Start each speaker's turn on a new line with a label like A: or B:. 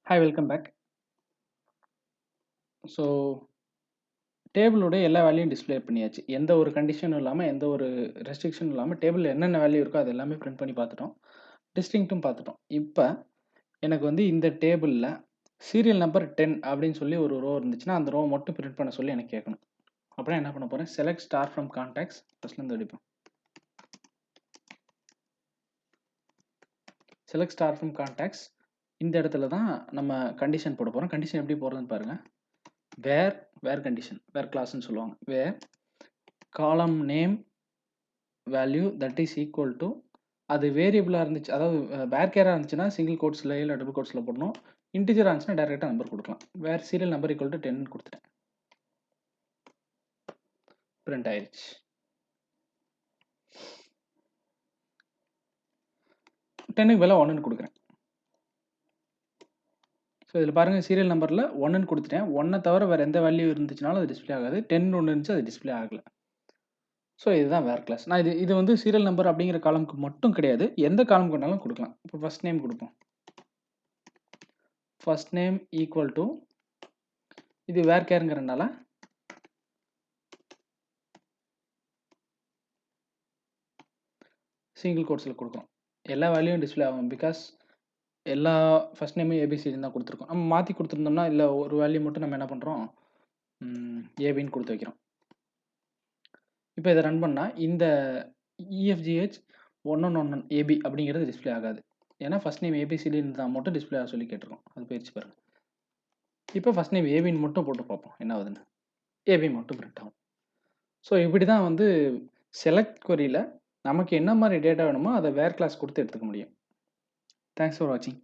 A: Hi, welcome back. So டேபிளோட எல்லா வேல்யூயும் display பண்ணியாச்சு. எந்த ஒரு கண்டிஷனும் இல்லாம, எந்த ஒரு ரெஸ்ட்ரிக்ஷனும் இல்லாம டேபிள்ல என்னென்ன வேல்யூ இருக்கோ அது எல்லாமே பிரிண்ட் பண்ணி பார்த்துட்டோம். டிஸ்டிங்க்ட்டும் பார்த்துட்டோம். இப்ப எனக்கு வந்து இந்த டேபிள்ல சீரியல் நம்பர் 10 அப்படின்னு சொல்லி ஒரு ரோ இருந்துச்சுன்னா, அந்த ரோ மட்டும் பிரிண்ட் பண்ண சொல்லி எனக்கு கேட்கணும். அப்படின்னா என்ன பண்ண போறேன்? செலக்ட் ஸ்டார் ஃப்ரம் கான்டாக்ட்ஸ் ஃபர்ஸ்ட்லேருந்து அடிப்போம். செலக்ட் ஸ்டார் ஃப்ரம் கான்டாக்ட்ஸ் இந்த இடத்துல தான் நம்ம கண்டிஷன் போட போறோம். கண்டிஷன் எப்படி போடுறதுன்னு பாருங்க. வேர் கண்டிஷன், வேர் கிளாஸ்ன்னு சொல்லுவாங்க. Where column name value that is equal to அது வேரியபிளாக இருந்துச்சு, அதாவது வேர்கேராக இருந்துச்சுன்னா சிங்கிள் கோட்ஸில் இல்லை டபுள் கோட்ஸில் போடணும். இன்டிஜராக இருந்துச்சுன்னா டேரெக்டாக நம்பர் கொடுக்கலாம். வேர் சீரியல் நம்பர் ஈக்குவல் டு 10 கொடுத்துட்டேன். பிரிண்ட் ஆயிடுச்சு. 10க்கு பதிலாக 1ன்னு கொடுக்குறேன். ஸோ இதில் பாருங்கள், சீரியல் நம்பரில் 1ன்னு கொடுத்துட்டேன். 1 தவிர வேறு எந்த வேல்யூ இருந்துச்சுனாலும் அது டிஸ்பிளே ஆகாது. 10 ஒன்று இருந்துச்சு, அது டிஸ்பிளே ஆகலை. ஸோ இதுதான் வேர் கிளாஸ். நான் இது வந்து சீரியல் நம்பர் அப்படிங்கிற காலமுக்கு மட்டும் கிடையாது, எந்த காலம் கொண்டாலும் கொடுக்கலாம். இப்போ ஃபர்ஸ்ட் நேம் கொடுப்போம். ஃபர்ஸ்ட் நேம் ஈக்குவல் டு இது வேர் கேருங்கிறனால சிங்கிள் கோட்ஸில் கொடுக்குறோம். எல்லா வேல்யூவும் டிஸ்பிளே ஆகும். பிகாஸ் எல்லா ஃபர்ஸ்ட் நேமும் ஏபிசிடி தான் கொடுத்துருக்கோம். நம்ம மாற்றி கொடுத்துருந்தோம்னா இல்லை ஒரு வேல்யூ மட்டும் நம்ம என்ன பண்ணுறோம், ஏபின்னு கொடுத்து வைக்கிறோம். இப்போ இதை ரன் பண்ணால் இந்த இஎஃப்ஜிஹெச் 1111 ஏபி அப்படிங்கிறது டிஸ்பிளே ஆகாது. ஏன்னா ஃபர்ஸ்ட் நேம் ஏபிசிடி இருந்தால் மட்டும் டிஸ்பிளே ஆக சொல்லி கேட்டிருக்கோம். அது போயிடுச்சு பாருங்கள். இப்போ ஃபர்ஸ்ட் நேம் ஏபின்னு மட்டும் போட்டு பார்ப்போம் என்ன ஆகுதுன்னு. ஏபி மட்டும் பிரிண்ட் ஆகும். ஸோ இப்படி தான் வந்து செலக்ட் கொரியில் நமக்கு என்ன மாதிரி டேட்டா வேணுமோ அதை வேர் கிளாஸ் கொடுத்து எடுத்துக்க முடியும். தேங்க்ஸ் ஃபார் வாட்சிங்.